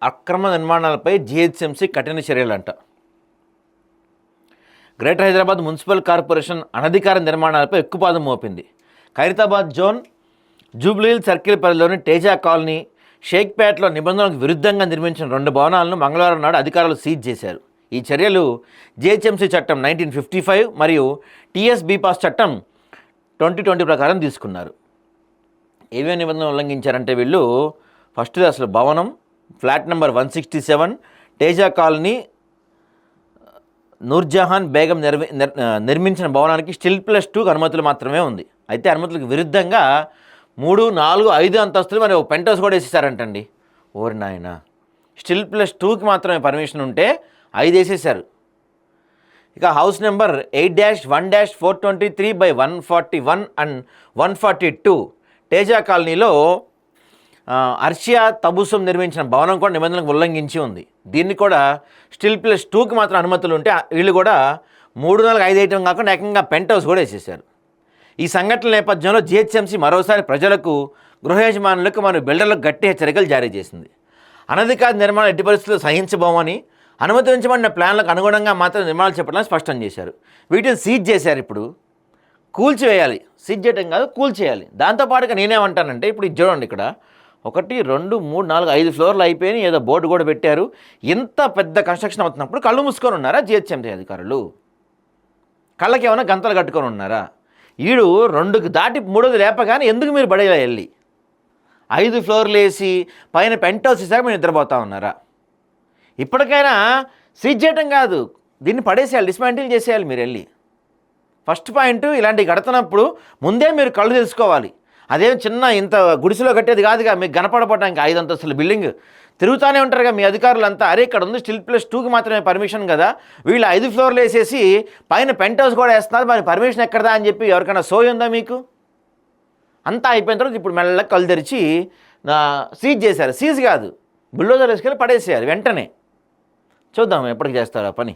అక్రమ నిర్మాణాలపై జీహెచ్ఎంసీ కఠిన చర్యలంట. గ్రేటర్ హైదరాబాద్ మున్సిపల్ కార్పొరేషన్ అనధికార నిర్మాణాలపై ఎక్కుపాదం మోపింది. ఖైరతాబాద్ జోన్ జూబ్లీహిల్స్ సర్కిల్ పరిధిలోని తేజా కాలనీ, షేక్పేటలో నిబంధనలకు విరుద్ధంగా నిర్మించిన 2 భవనాలను మంగళవారం నాడు అధికారులు సీజ్ చేశారు. ఈ చర్యలు జీహెచ్ఎంసీ చట్టం 1955 మరియు టీఎస్ బీపాస్ చట్టం 2020 ప్రకారం తీసుకున్నారు. ఏమేమి నిబంధనలు ఉల్లంఘించారంటే వీళ్ళు ఫస్ట్ అసలు భవనం flat number 167 Teja colony Noorjahan Begum నిర్మించిన భవనానికి స్టిల్ +2 అనుమతులు మాత్రమే ఉంది. అయితే అనుమతులకు విరుద్ధంగా 3, 4, 5 అంతస్తులు మరి ఒక పెంట్ హౌస్ కూడా వేసేసారంటండి. ఓరి నాయన, స్టిల్ +2కి మాత్రమే పర్మిషన్ ఉంటే 5 వేసేసారు. ఇక హౌస్ నెంబర్ 8-1-423/141 అండ్ 142 తేజా కాలనీలో అర్షియా తబుసం నిర్మించిన భవనం కూడా నిబంధనలకు ఉల్లంఘించి ఉంది. దీన్ని కూడా స్టిల్ +2కి మాత్రం అనుమతులు ఉంటే వీళ్ళు కూడా 3, 4, 5 వేయటం కాకుండా ఏకంగా పెంట్ హౌస్ కూడా వేసేసారు. ఈ సంఘటనల నేపథ్యంలో జీహెచ్ఎంసీ మరోసారి ప్రజలకు, గృహ యజమానులకు మరియు బిల్డర్లకు గట్టి హెచ్చరికలు జారీ చేసింది. అనధికార నిర్మాణాలు ఎట్టి పరిస్థితుల్లో సహించబోమని, అనుమతించబడిన ప్లాన్లకు అనుగుణంగా మాత్రం నిర్మాణాలు చేపట్టాలని స్పష్టం చేశారు. వీటిని సీజ్ చేశారు. ఇప్పుడు కూల్చివేయాలి, సీజ్ చేయడం కాదు కూల్చేయాలి. దాంతోపాటుగా నేనేమంటానంటే ఇప్పుడు ఇది చూడండి, ఇక్కడ 1, 2, 3, 4, 5 ఫ్లోర్లు అయిపోయినాయి. ఏదో బోర్డు కూడా పెట్టారు. ఇంత పెద్ద కన్స్ట్రక్షన్ అవుతున్నప్పుడు కళ్ళు మూసుకొని ఉన్నారా జీహెచ్ఎంసీ అధికారులు? కళ్ళకి ఏమైనా గంతలు కట్టుకొని ఉన్నారా? ఈడు 2కి దాటి 3ది లేపగానే ఎందుకు మీరు బడిలో వెళ్ళి 5 ఫ్లోర్లు వేసి పైన పెంట్ హౌస్ ఇసాక మీరు నిద్రపోతా ఉన్నారా? ఇప్పటికైనా సీజ్ చేయటం కాదు, దీన్ని పడేసేయాలి, డిస్మాంటిల్ చేసేయాలి. మీరు వెళ్ళి ఫస్ట్ పాయింట్, ఇలాంటివి కడుతున్నప్పుడు ముందే మీరు కళ్ళు తెలుసుకోవాలి. అదేం చిన్న ఇంత గుడిసెలో కట్టేది కాదుగా, మీకు కనపడపోవడానికి 5 అంతస్తుల బిల్డింగ్ తిరుగుతూనే ఉంటారుగా మీ అధికారులంతా. అరే ఇక్కడ ఉంది స్టిల్ +2కి మాత్రమే పర్మిషన్ కదా, వీళ్ళు 5 ఫ్లోర్లు వేసేసి పైన పెంట్ హౌస్ కూడా వేస్తున్నారు, మరి పర్మిషన్ ఎక్కడదా అని చెప్పి ఎవరికైనా సోయి ఉందా మీకు? అంతా అయిపోయిన తర్వాత ఇప్పుడు మెల్లగా కళ్ళు తెరిచి సీజ్ చేశారు. సీజ్ కాదు, బుల్డోజర్ వేసుకెళ్ళి పడేసేయాలి వెంటనే. చూద్దాం ఎప్పటికి చేస్తారో పని.